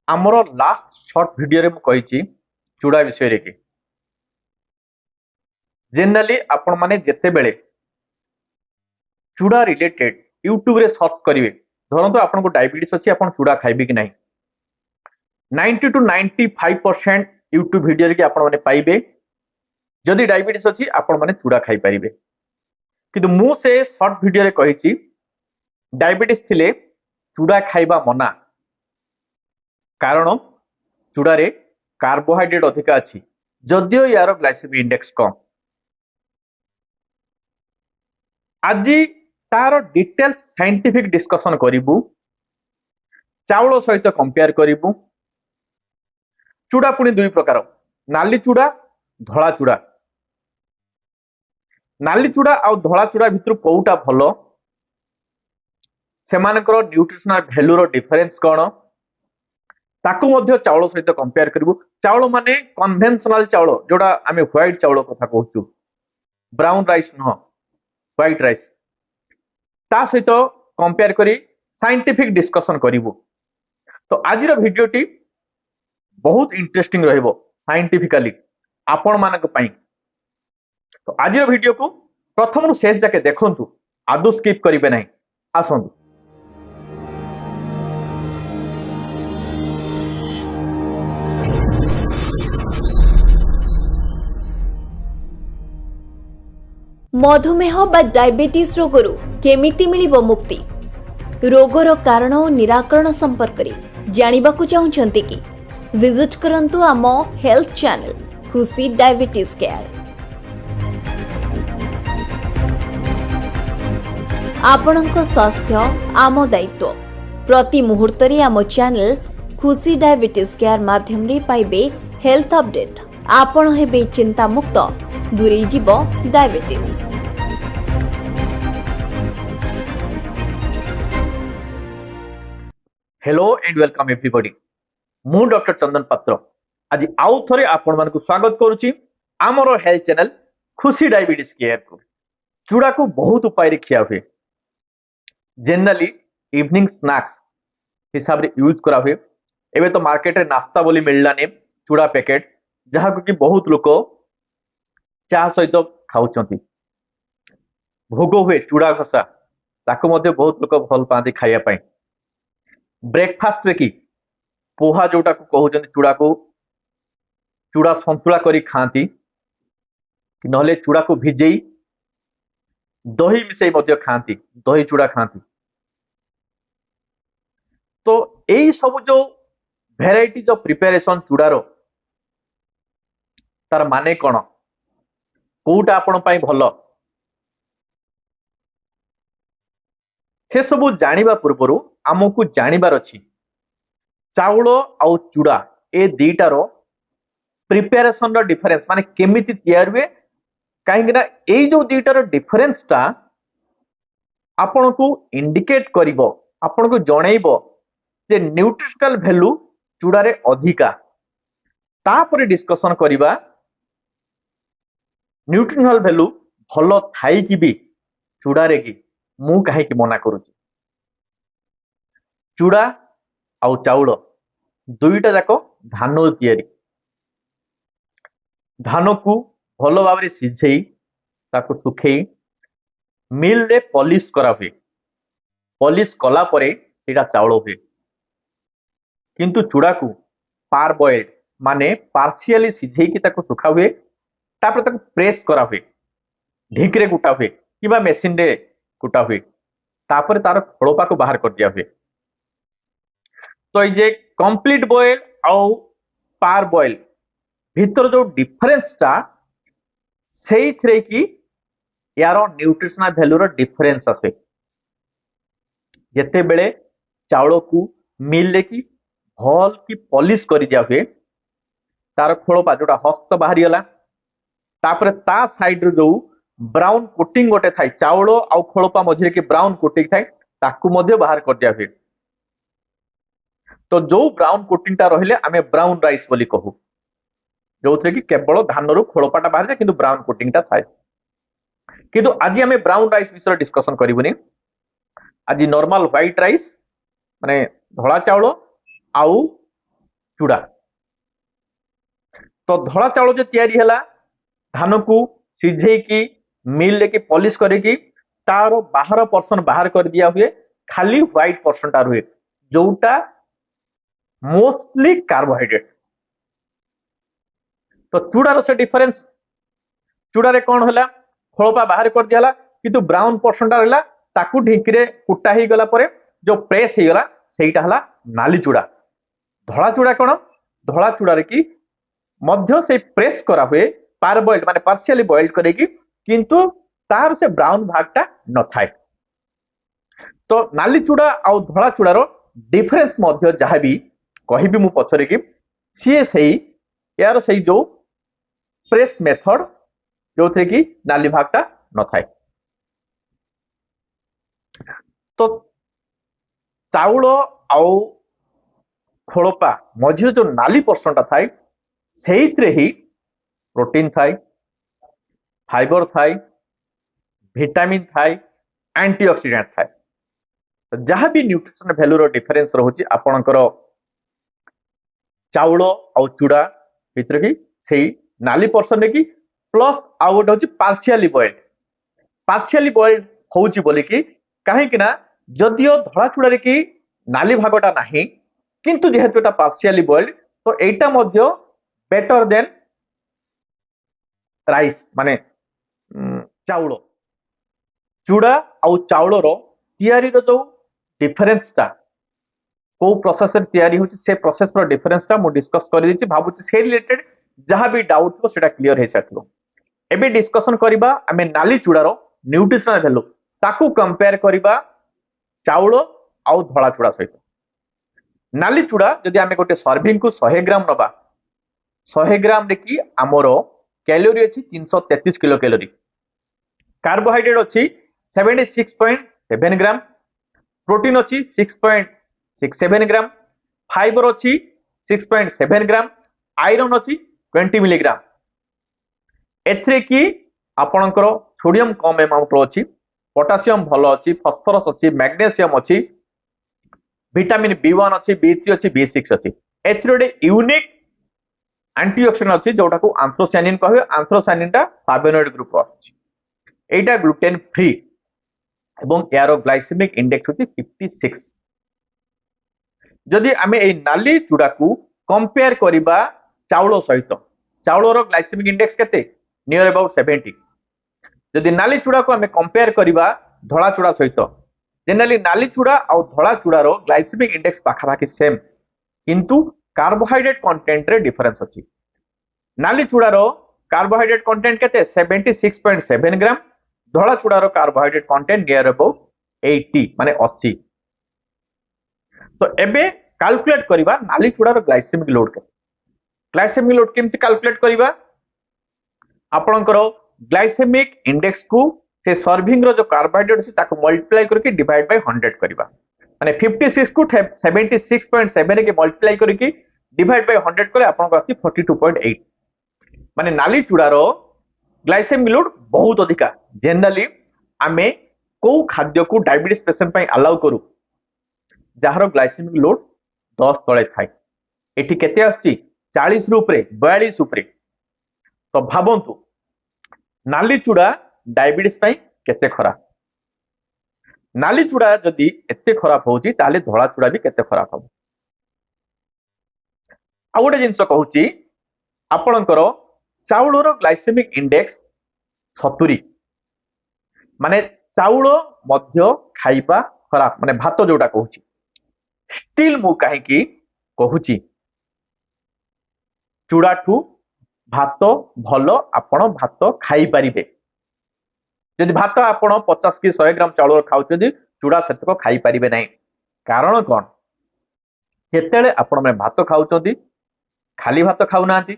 आमर last short video रे मु कहिची चूड़ा विषय रे कि जनरली आपण माने जेते बेले चूड़ा रिलेटेड यूट्यूब रे सर्च करिवे धरंतु आपण को डायबिटीज अछि आपण चूड़ा खाइबे कि नहीं 90 to 95% यूट्यूब वीडियो रे कि आपण माने पाइबे जदि डायबिटीज अछि आपण माने चूड़ा खाइ परिबे किंतु मु से शॉर्ट वीडियो रे कहिची डायबिटीज थिले चूड़ा खाइबा मना कारण चूड़ा रे कार्बोहाइड्रेट अधिक अछि जदियो यार ग्लाइसेमिक इंडेक्स कम आज तार डिटेल साइंटिफिक डिस्कशन करिबु चावल सहित कंपेयर करिबु चूड़ा पुणी दुई प्रकार नाली चूड़ा धला चूड़ा नाली चूड़ा आ धला चूड़ा भितर कोउटा भलो सेमानकर न्यूट्रिशनल वैल्यू रो डिफरेंस कोन ताकू मध्य चावल सहित कंपेयर करिबु चावल माने कन्वेंशनल चावल जोड़ा आमे व्हाइट चावल कथा कहूछु ब्राउन राइस न व्हाइट राइस ता सहित कंपेयर करी साइंटिफिक डिस्कशन करिबु तो आज रो वीडियोटी बहुत इंटरेस्टिंग रहइबो साइंटिफिकली आपण मानक पई तो आज रो वीडियो को प्रथम रु शेष जाके देखंतु आदौ स्किप करिवे नाही आसंतु मधुमेह बा डायबिटीज रोगरु केमिति मिलिबो मुक्ति रोगर कारण और निराकरण संपर्क में जानिबाकु चाहुचंती कि विजिट करंतु आम हेल्थ चैनल खुशी डायबिटीज केयर आपणक स्वास्थ्य आम दायित्व प्रति मुहूर्त रे आम चैनल खुशी डायबिटीज केयर माध्यम रे पाइबे हेल्थ अपडेट आपण हेबे चिंता मुक्त दूरे जीवो diabetes. Hello and welcome everybody मु डॉक्टर चंदन पात्र आज आउ थरे आपण मानकु स्वागत करूची आमरो हेल्थ चैनल खुशी डायबिटीज केयर को चूड़ा को बहुत उपाय रे खिया हुए जनरली इवनिंग स्नैक्स हिसाब रे यूज करा हुए एबे तो मार्केट रे नाश्ता बोली मिललानी चूड़ा पैकेट जहा को कि बहुत लोक चा सहित खाउचंती भोग हुए चूड़ा घसा ताको मध्ये बहुत लोक भल पाती खाइया पाई ब्रेकफास्ट रे की पोहा जोटा को कहउचंती चूड़ा संतुला करी खाती कि नहले चूड़ा को भिजेई दही मिसई मध्ये खाती दही चूड़ा खाती तो एई सब जो भेराइटीज ऑफ प्रिपरेशन चूड़ारो तार माने कोन कोउटा आपण पाई भलो से सब जानिबा पूर्वरु आमको जानिबार अछि चाउल आउ चूड़ा ए दीटारो प्रिपरेशन रो डिफरेंस माने केमिति तैयार हुए काहेकि ना ए जो दीटारो डिफरेंस ता आपण को इंडिकेट करिवो आपण को जणैबो जे न्यूट्रिशनल वैल्यू चूड़ा रे अधिका तापरे डिस्कशन करिबा न्यूट्रिशनल वैल्यू भलो थाई कि भी चूड़ा रे कि मु काहे कि मना करूची चूड़ा आउ चाउल दुईटा जाको धान तैयारी धान को भलो भाव सिझेई ताको सुखेई मिल रे पॉलिश करा हुए पॉलिश कला परे सेटा चाउल हुए किंतु चूड़ा को पार बॉइल्ड माने पार्शियली सिझेई कि ताको सुखा हुए तापर ताको प्रेस करा हुए ढिकरे कुटा हुए किबा मेसिन रे कुटा हुए तापर तार खळोपा को बाहर कर दिया हुए तो ये कंप्लीट बॉयल आउ पार बॉयल भीतर जो डिफरेंस ता सेई थरे की यारो न्यूट्रिशनल वैल्यू रो डिफरेंस आसे जेते बेले चावल को मिल ले की भल की पॉलिश कर दिया हुए तार खळोपा जोटा हस्त बाहरी गला तापर ता साइड रो जो ब्राउन कोटिंग गोटे थाई चावल आउ खळोपा मझिरे के ब्राउन कोटिंग थाई ताकू मध्ये बाहर कर दिया हुए तो जो ब्राउन कोटिंग ता रहिले आमे ब्राउन राइस बोली कहू जो थे कि केवल धान रु खळोपाटा बाहर जाए किंतु ब्राउन कोटिंग ता थाई किंतु आज आमे ब्राउन राइस विषय डिस्कशन करिबुनी आज नॉर्मल व्हाइट राइस माने धला चावल आउ चूड़ा। तो धड़ा चाउल जो तैयारी है धान को सिझेकी मिल की पॉलिश करके तार बाहर पर्सन बाहर कर दिया हुए, खाली व्हाइट पर्सन टा रुहे जोटा मोस्टली कार्बोहाइड्रेट। तो चूड़ार से डिफरेंस, चूड़ारे कौन है खोलपा बाहर कर दिया किंतु ब्राउन पर्सन टा रहा ताकू ढिंकी कुटा ही गला परे जो प्रेस ही गला सेटा हला नाली चूड़ा। धड़ा चूड़ा कौन, धड़ा चूड़ा की मध्य से प्रेस करा हुए पार बॉइल्ड माने पार्शियली बॉइल्ड करेगी किंतु तार से ब्राउन भागटा न थाए। तो नाली चूड़ा आ धड़ा चूड़ार डिफरेंस मध्य जहाँ भी कहबी मु पछरे कि सी सही यार सही जो प्रेस मेथड जो थे कि नाली भागटा न थाए। तो चाउल आउ खोलपा मझे जो नाली पर्सन टा थाए से ही प्रोटीन थाए, फाइबर थाए, विटामिन थाए, एंटीऑक्सीडेंट थाए। तो जहाँ भी न्यूट्रिशन वैल्यू रो डिफरेंस रहुची आपणकर चाउल आउ चूड़ा भितर की सेही नाली पर्सन की प्लस आउ गोटे होची पार्शियली बॉइल्ड। पार्शियली बॉइल्ड होउची बोली कि कहीं ना जदियो धड़ा चूड़ा की नाली भागटा नाही किंतु जेहेतु एटा पार्शियली बॉइल्ड तो एटा मध्य बेटर देन राइस माने चाउल। चूड़ा आउ चाउल रो तैयारी रो जो डिफरेंस टा को प्रोसेस रे तैयारी होची से प्रोसेस रो डिफरेंस टा मु डिस्कस कर देछि, भाबुछि से रिलेटेड जहां भी डाउट हो सेटा क्लियर हे साथलो। एबे डिस्कशन करिबा आमे नाली चूड़ा रो न्यूट्रिशनल वैल्यू ताकू कंपेयर करिबा चाउल आउ धड़ा चूड़ा सहित। नाली चूड़ा जदि आमे गोटे सर्विंग को 100 ग्राम नबा, 100 ग्राम रे की हमरो कैलोरी अछि 333 किलो कैलोरी, कार्बोहाइड्रेट अछि 76.7 ग्राम, प्रोटीन अछि 6.67 ग्राम, फाइबर अछि 6.7 ग्राम, आयरन अछि 20 मिलीग्राम। एथरे की आपणकर सोडियम कम अमाउंट रो अछि, पोटासियम भलो अछि, फास्फोरस अछि, मैग्नीशियम अछि, विटामिन B1 अछि, B3 अछि, B6 अछि। एथरे गोटे यूनिक एंटीऑक्सीडेंट अछि जोटा को एंथ्रोसायनिन कहबे। एंथ्रोसायनिन टा फ्लावोनॉइड ग्रुप अछि, एटा ग्लूटेन फ्री एवं यार ग्लाइसेमिक इंडेक्स होची 56। जदि आमे ए नाली चूड़ा को कंपेयर करिबा चाउल सहित, चाउल रो ग्लाइसेमिक इंडेक्स केते नियर अबाउट 70। जदि नाली चूड़ा को आमे कंपेयर करिबा धड़ा चूड़ा सहित, जनरली नाली चूड़ा और धड़ा चूड़ा रो ग्लाइसेमिक इंडेक्स पाखापाखि सेम किंतु कार्बोहाइड्रेट कंटेंट रे डिफरेंस अछि। नाली चूड़ा रो कार्बोहाइड्रेट कंटेंट केते 76.7 ग्राम, धड़ा चूड़ा रो कार्बोहाइड्रेट कंटेंट नियर अबाउट 80 माने 80। तो एबे कैलकुलेट करिबा नाली चूड़ा रो ग्लाइसेमिक लोड के। ग्लाइसेमिक लोड केमति कैलकुलेट करिबा, आपणकर ग्लाइसेमिक इंडेक्स को से सर्विंग रो जो कार्बोहाइड्रेट अछि ताको मल्टीप्लाई करके डिवाइड बाय 100 करिबा, माने 56 को 76.7 के मल्टीप्लाई करके डिवाइड बाय 100 करे आपनको अछि 42.8। माने नाली चूड़ा रो ग्लाइसेमिक लोड बहुत अधिका। जनरली आमे को खाद्य को डायबिटीज पेशेंट पई अलाउ करू जहार ग्लाइसेमिक लोड 10 तळे थाए, एठी केते आछि 40 रु ऊपरे 42 ऊपरे। तो भाबंतु नाली चूड़ा डायबिटीज पई केते खराब। नाली चूड़ा जदि एते खराब होउची ताले धड़ा चूड़ा भी केते खराब हो। आ गोटे जिंस कहूची आपणकर चाउल रो ग्लाइसेमिक इंडेक्स 70, माने चाउल मध्य खाइबा खराब माने भात जोटा कहूची। स्टिल मु काहे की कहूची चूड़ा ठू भात भलो आपण भात खाई परिबे। जदि भात आपण 50 की 100 ग्राम चाउल खाउछथि चूड़ा सेतको खाई परिबे नाही। कारण कोन, जेतेले आपण में भात खाउछथि खाली भात खाउ नांती,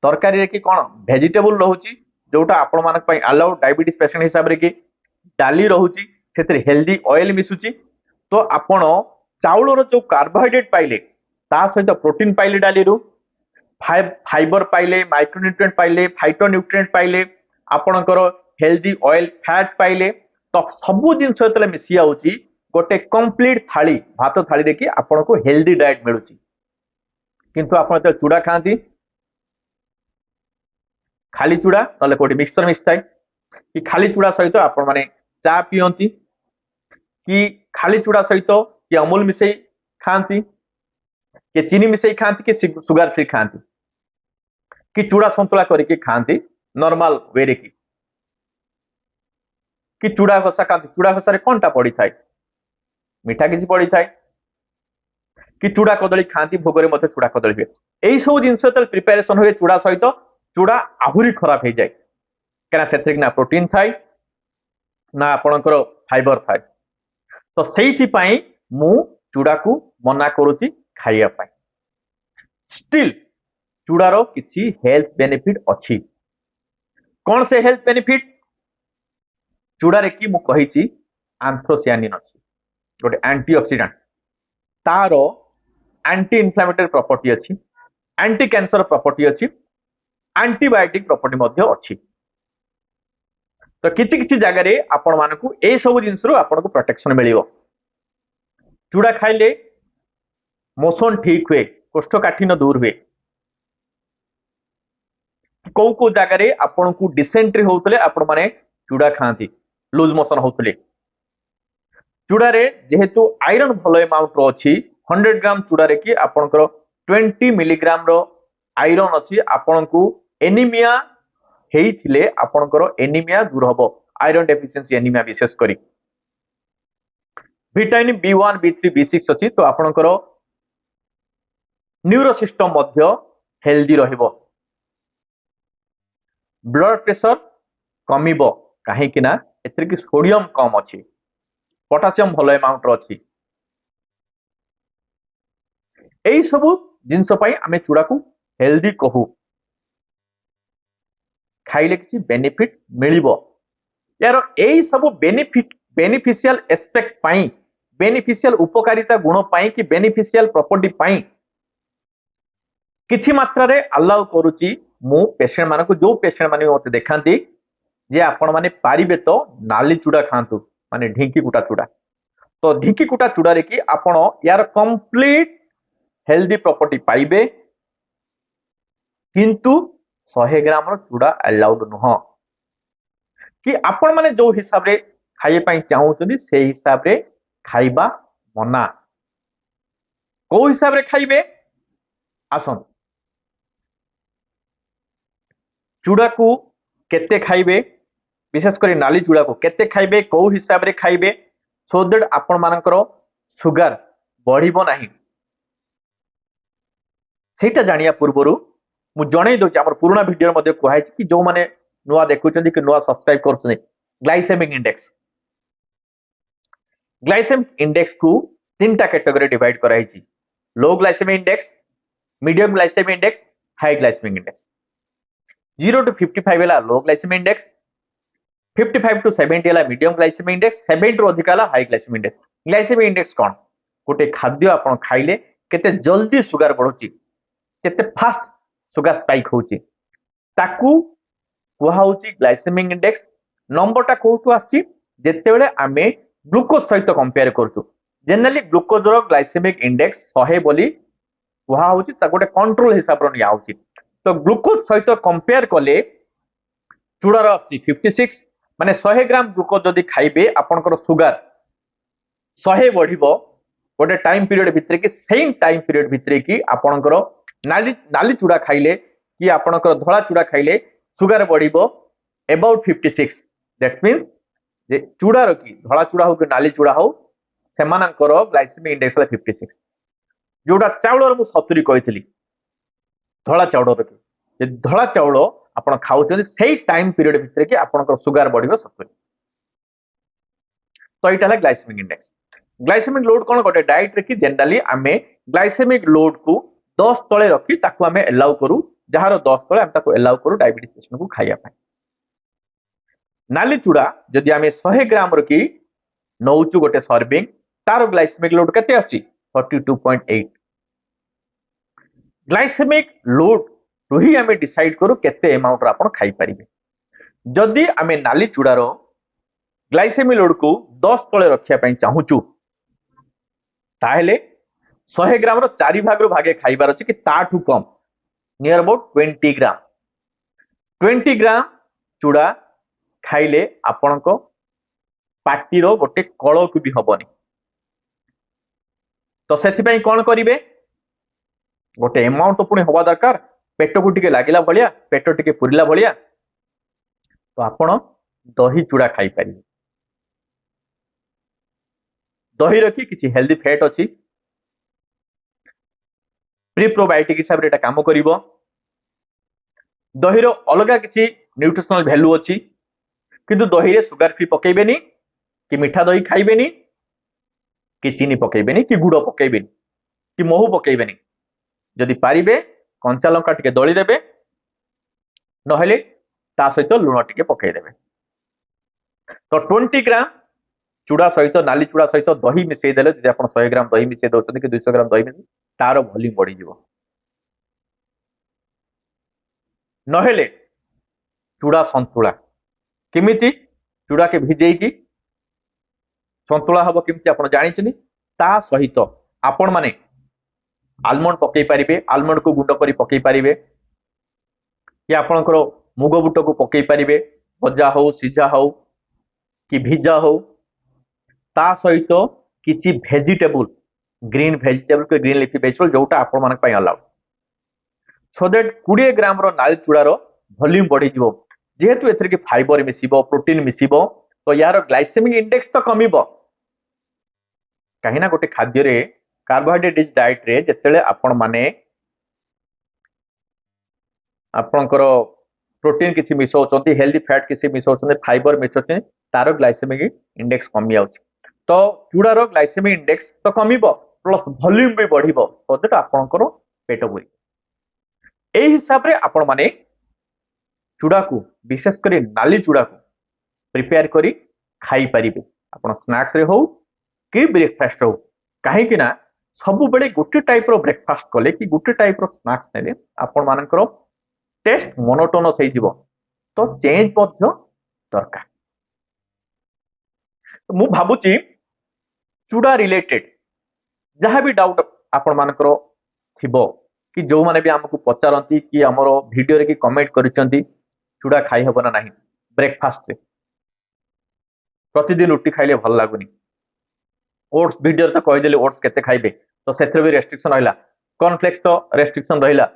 तरकारी रे की कोन वेजिटेबल रहूची जोटा आपण मानक पई अलाउ डायबिटीज पेशेंट हिसाब रे की, डाली रहूची सेतरे हेल्दी ऑयल मिसुची। तो आपण चाउल रो जो कार्बोहाइड्रेट पाइले ता सहित प्रोटीन पाइले, डाली रो फाइबर पाइले, माइक्रोन्यूट्रिएंट पाइले, फाइटोन्यूट्रिएंट पाइले, आपणकर हेल्दी ऑयल फैट पाइले। तो सबु जिंस जतले मिसी आउची गोटे कंप्लीट थाली भात थाली रे की आपनको हेल्दी डाइट मिलुची। किंतु आपण जेतबेले चूड़ा खाती खाली चूड़ा ना कोटी मिक्सचर मिक्स थाए कि खाली चूड़ा सहित आपण माने चा पियंती कि खाली चूड़ा सहित कि अमूल मिसई खाती कि चीनी मिसई खाती कि सुगर फ्री खाती कि चूड़ा संतुला करके खाती नॉर्मल वे रे कि चूड़ा घसा खाती चूड़ा घसा कौन टा पड़ी थाए मिठा किसी पड़ी थाए कि चूड़ा कदली खाती भोगरे मध्य चूड़ा कदली हुए यही सब जिन प्रिपेरेसन हुए चूड़ा सहित चूड़ा आहुरी खराब हो जाए कहीं ना प्रोटीन थाए ना आपणकर फाइबर थाए तो से मु चूड़ा को मना करुच्ची खाइबा स्टिल चूड़ार किसी हेल्थ बेनिफिट अच्छी कौन से हेल्थ बेनिफिट चूड़ारे कि मु कही आंथ्रोसियानिन अच्छी गोटे एंटीऑक्सीडेंट तार एंटी इन्फ्लेमेटरी प्रॉपर्टी अच्छी एंटी कैंसर प्रॉपर्टी अच्छी एंटीबायोटिक प्रॉपर्टी मध्य अच्छी तो किछि किछि जगह रे आपण मानकु ए सब जिंस रो आपण को प्रोटेक्शन मिलियो चूड़ा खाइले मोशन ठीक हुए कोष्ठकाठिन्य दूर हुए को जगह रे आपण को डिसेंट्री होतले आपण माने चूड़ा खाती लूज मोशन होतले चूड़ा रे जेहेतु आयरन भलो अमाउंट रो अछि 100 ग्राम चूड़ा रे कि आपनकर 20 मिलीग्राम रो आयरन अछि आपण को एनीमिया हेइथिले आपनकर एनीमिया दूर हबो आयरन डेफिशिएंसी एनीमिया विशेष करी विटामिन B1 B3 B6 अछि तो आपनकर न्यूरो सिस्टम मध्य हेल्दी रहिबो ब्लड प्रेशर कमिबो काहे कि ना एथरे कि सोडियम कम अछि पोटासियम भलो अमाउंट रो अछि एई सब जिंस पई आमे चूड़ा को हेल्दी कहू खाइले किछि बेनिफिट मिलिबो यार एई सब बेनिफिशियल एस्पेक्ट पई बेनिफिशियल उपकारिता गुण पई कि बेनिफिशियल प्रॉपर्टी पई किछि मात्रा रे अलाउ करूची मु पेशेंट मानको जो पेशेंट माने मते देखांती जे आपण माने पारिबे तो नाली चूड़ा खांतु माने ढिंकी कुटा चूड़ा तो ढिंकी कुटा चूड़ा रे कि आपण यार कंप्लीट हेल्दी प्रॉपर्टी पाइबे किंतु 100 ग्राम रो चूड़ा अलाउड नुह कि आपण माने जो हिसाब रे खाइए पई चाहउछनी से हिसाब रे खाइबा मना को हिसाब रे खाइबे आसन चूड़ा को केते खाइबे विशेष करी नाली चूड़ा को केते खाइबे को हिसाब रे खाइबे सो दैट आपण मानकर सुगर बढ़िबो नाही सेटा जानिया पूर्वरु मु जणै दोछि हमर पुराना वीडियो मध्ये कहै छि कि जो माने नुआ देखुछन्ती कि नुआ सब्सक्राइब करछन्ती ग्लाइसेमिक इंडेक्स को तीनटा कैटेगरी डिवाइड कराई छि low glycemic index medium glycemic index high glycemic index 0 to 55 है लो ग्लाइसेमिक इंडेक्स 55 to 70 है मीडियम ग्लाइसेमिक इंडेक्स 70 रो अधिक है high glycemic index glycemic index कोन गोटे खाद्य आपण खाइले केते जल्दी सुगर बढ़ुची केते फास्ट सुगर स्पाइक होची ताकू कुहा होची ग्लाइसेमिक इंडेक्स नंबरटा कोठू आछि जेतेबेले आमे ग्लूकोज सहित कंपेयर करछु जनरली ग्लूकोज रो ग्लाइसेमिक इंडेक्स 100 बोली कुहा होची ता गोटे कंट्रोल हिसाब रो निया होची तो ग्लूकोज सहित कंपेयर कले चूड़ार आछि 56 माने 100 ग्राम ग्लूकोज जदि खाइबे आपनकर सुगर 100 बढ़िबो गोटे टाइम पीरियड भितरे कि सेम टाइम पीरियड भितरे कि आपनकर नाली चूड़ा खाइले कि आपनकर धला चूड़ा खाइले सुगर बढ़िबो अबाउट 56 दैट मींस जे चूड़ार कि धला चूड़ा हो कि नाली चूड़ा हो सेमानकर ग्लाइसेमिक इंडेक्स 56 जोटा चाउलर मु 70 कहितली धला चाउलर कि जे धला चाउल आपण खाउछन सेही टाइम पीरियड भितरे कि आपनकर सुगर बढ़िबो 70 तो एटा है ग्लाइसेमिक लोड कोन गोटे डाइट रे कि जनरली आमे ग्लाइसेमिक लोड को 10 तळे रखी ताकू आमे अलाउ करू जहार 10 तळे हम ताकू अलाउ करू डायबिटीज पेशेंट को खाइया पाए नाली चूड़ा जदि आमे 100 ग्राम रखी नौचु गोटे सर्विंग तार ग्लाइसेमिक लोड केते आछि 42.8 ग्लाइसेमिक लोड रो ही आमे डिसाइड करू केते अमाउंट रा आपण खाइ परिबे जदि आमे नाली चूड़ा रो ग्लाइसेमिक लोड को 10 तळे रखिया पई चाहूचु ताहेले 100 ଗ୍ରାମ ର 4 ଭାଗରୁ ଭାଗେ ଖାଇବାର ଅଛି କି ତାଠୁ କମ, ନିୟର अबाउट 20 ଗ୍ରାମ। 20 ଗ୍ରାମ ଚୁଡା ଖାଇଲେ ଆପଣଙ୍କ ପାଟିର ଗୋଟେ କଳକୁ ବି ହବନି। ତ ସେଥିପାଇଁ କଣ କରିବେ, ଗୋଟେ ଏମାଉଣ୍ଟ ତ ପୁଣି ହବା ଦରକାର, ପେଟକୁ ଟିକେ ଲାଗିଲା ଭଳିଆ, ପେଟ ଟିକେ ପୁରିଲା ଭଳିଆ, ତ ଆପଣ ଦହି ଚୁଡା ଖାଇପାରିବେ। ଦହି ରଖି କିଛି ହେଲ୍ଦି ଫ୍ୟାଟ ଅଛି, ପ୍ରିପ୍ରୋବାयोटिक ହିସାବରେ ଏଟା କାମ କରିବ। ଦହିର ଅଲଗା କିଛି ନ୍ୟୁଟ୍ରିସନାଲ ଭ୍ୟାଲୁ ଅଛି, କିନ୍ତୁ ଦହିରେ ସୁଗାର ଫ୍ରି ପକେଇବେନି, କି ମିଠା ଦହି ଖାଇବେନି, କି ଚିନି ପକେଇବେନି, କି ଗୁଡ ପକେଇବେନି, କି ମହୁ ପକେଇବେନି। ଯଦି ପାରିବେ କଞ୍ଚା ଲଙ୍କା ଟିକେ ଦଳି ଦେବେ, ନହେଲେ ତା ସହିତ ଲୁଣ ଟିକେ ପକେଇଦେବେ। ତ 20 ଗ୍ରାମ ଚୁଡା ସହିତ, ନାଲି ଚୁଡା ସହିତ ଦହି ମିଶେଇ ଦେଲେ, ଯଦି ଆପଣ 100 ଗ୍ରାମ ଦହି ମିଶେଇ ଦଉଛନ୍ତି କି 200 ଗ୍ରାମ ଦହି ମିଶେଇ, ତାର ଭଲ୍ୟୁମ ବଢିଯିବ। ନହେଲେ ଚୁଡା ସନ୍ତୁଳା, କେମିତି ଚୁଡାକେ ଭିଜେଇକି ସନ୍ତୁଳା ହବ କେମିତି ଆପଣ ଜାଣିଛନ୍ତି, ତା ସହିତ ଆପଣ ମାନେ ଆଲମଣ୍ଡ ପକେଇ ପାରିବେ, ଆଲମଣ୍ଡ କୁ ଗୁଣ୍ଡ କରି ପକେଇ ପାରିବେ, କି ଆପଣଙ୍କର ମୁଗ ବୁଟକୁ ପକେଇ ପାରିବେ, ଭଜା ହଉ, ସିଝା ହଉ, କି ଭିଜା ହଉ। ତା ସହିତ କିଛି ଭେଜିଟେବୁଲ, ଗ୍ରୀन ଭେଜିଟେବୁଲ କି ଗ୍ରୀन ଲିଫି ଭେଜିଟେବୁଲ, ଯୋଉଟା ଆପଣ ମାନଙ୍କ ପାଇଁ अलाउ, सो दैट 20 ग्राम रो नाली चूड़ार वॉल्यूम बढ़ीଯିବ। जेहेतु एथरे कि फाइबर मिसिबो, प्रोटीन मिसिबो, तो यार ग्लाइसेमिक इंडेक्स तो कमिबो। कहिना गोटे खाद्य रे, कार्बोहाइड्रेट रिच डाइट रे जेतेले आपण माने आपणकर प्रोटीन किछि मिसौचंती, हेल्दी फैट किछि मिसौचंती, फाइबर मिसौचंती, तार ग्लाइसेमिक इंडेक्स कमी जाउछि। तो चूड़ार ग्लाइसेमिक इंडेक्स तो कमिबो, प्लस वॉल्यूम भी बढ़िबो, तो दैट आपणकर पेट पुरी। एही हिसाब रे आपण माने चूड़ा को, विशेष कर नाली चूड़ा को प्रिपेयर करी खाई पारिबे, आपण स्नैक्स रे हो कि ब्रेकफास्ट हो। काहे कि ना सब बेले गोटे टाइप रो ब्रेकफास्ट कले कि गोटे टाइप रो स्नैक्स नेले आपण मानकर टेस्ट मोनोटोनस हे जिवो, तो चेंज मध्य दरकार। तो मु भाबुची चूड़ा रिलेटेड जहां भी डाउट आपण मानकर थिबो, कि जो माने भी हमको पचारंती कि हमरो वीडियो रे कि कमेंट करिसंती चूड़ा खाई हबो ना नहीं ब्रेकफास्ट रे, प्रतिदिन रुटी खाइले भल लागुनी, ओट्स वीडियो रे तो कहि देले ओट्स केते खाइबे, तो सेथरे भी रेस्ट्रिक्शन रहिला, कॉर्नफ्लेक्स तो रेस्ट्रिक्शन रहिला,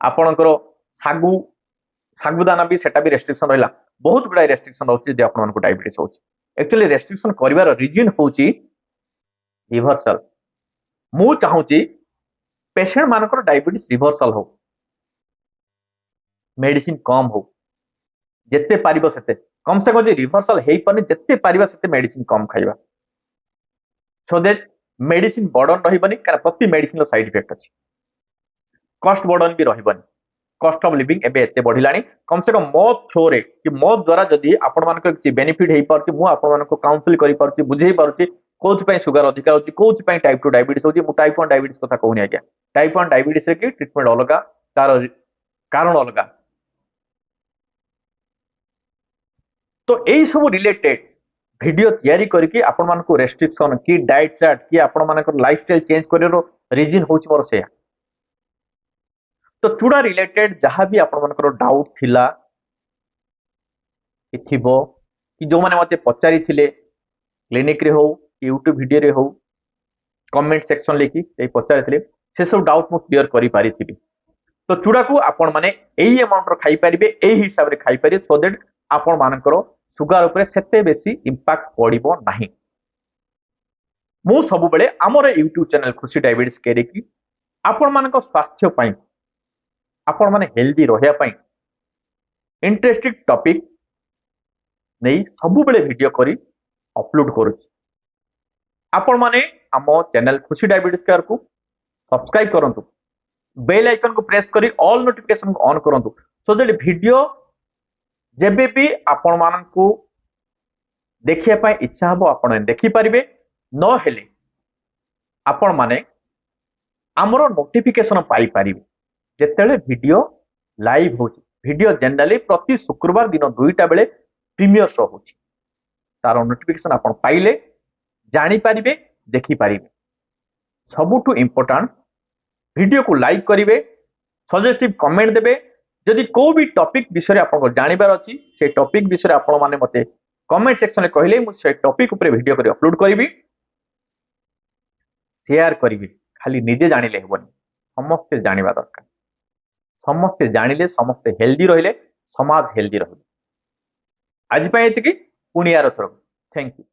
आपणकर सागु सागुदाना भी सेटा भी रेस्ट्रिक्शन रहिला, बहुत गुडा रेस्ट्रिक्शन होची जे आपण मानको डायबिटीज होची। एक्चुअली रेस्ट्रिक्शन करिवार रीजन होची रिवर्सल। मु चाहूची पेशेंट मानकर डायबिटीज रिवर्सल हो, मेडिसिन कम हो, जिते पारिबो सेते कम से कम रिवर्सल हेई परनी, जिते पारिबा सेते मेडिसिन कम खाइबा, सो दैट मेडिसिन बर्डन रहिबनी, कारण प्रति मेडिसिन रो साइड इफेक्ट अछि, कॉस्ट बर्डन भी रहिबनी। कॉस्ट ऑफ लिविंग एबे एते बढ़िलानी, कम से कम मो थ्रो रे कि मो द्वारा जदी आपण मानकर कि बेनिफिट हेई परछि, मु आपण मानको काउंसिल करि परछि, बुझेई परछि, कोथि पय सुगर अधिका होछि, कोथि पय टाइप 2 डायबिटीज होछि। मु टाइप 1 डायबिटीज कथा कहूनी आज्ञा, टाइप 1 डायबिटीज रे कि ट्रीटमेंट अलगा, तार कारण अलगा। तो एई सब रिलेटेड वीडियो तैयारी करके आपण मानको रेस्ट्रिक्शन कि डाइट चार्ट कि आपण मानकर लाइफस्टाइल चेंज करेरो रीजन होछि मोर सेया। तो चूड़ा रिलेटेड जहां भी आपण मानकर डाउट थिला कि थिबो, कि जो माने मते पचारि थिले क्लिनिक रे हो, यूट्यूब वीडियो रे हो, कमेंट सेक्शन लेखि ए पचारि थिले, से सब डाउट मु क्लियर करि पारि थिबी। तो चूड़ा को आपण माने एई अमाउंट रो खाई परिबे, एई हिसाब रे खाई परिबे, सो दैट आपण मानकर सुगर ऊपर सेते बेसी इंपैक्ट पड़िबो नाही। मु सब बेले हमर यूट्यूब चैनल खुशी डायबिटीज केयर की आपण मानक स्वास्थ्य पई, आपण माने हेल्दी रहिया पई इंटरेस्टिंग टॉपिक नहीं सब बेले वीडियो करी अपलोड करूची। आपण माने हम चैनल खुशी डायबिटीज केयर को सब्सक्राइब करंतु, बेल आइकन को प्रेस करी ऑल नोटिफिकेशन को ऑन करंतु, सो दैट वीडियो जेबे भी आपण मानकू देखिया पाए इच्छा हबो आपण देखि परिबे, न हेले आपण माने हमरो नोटिफिकेशन पाई परिबे जेतेले वीडियो लाइव होची। वीडियो जनरली प्रति शुक्रवार दिन 2टा बेले प्रीमियर शो होची, तार नोटिफिकेशन आपण पाइले जानि परिबे, देखि परिबे। सबुठु इंपोर्टेंट वीडियो को लाइक करेंगे, सजेस्टिव कमेंट देवे। जदि को भी टॉपिक विषय आपको जानवर अच्छी से टॉपिक विषय आपण माने मते कमेंट सेक्शन में कहले मुझे टॉपिक ऊपर वीडियो कर अपलोड करी, शेयर करी। खाली निजे जानिले हेबनी, समस्ते जानिबा दरकार। समस्ते जानिले समस्ते हेल्दी रहिले समाज हेल्दी रहिबो। आज एतिकी पुणी आर थोर थैंक यू।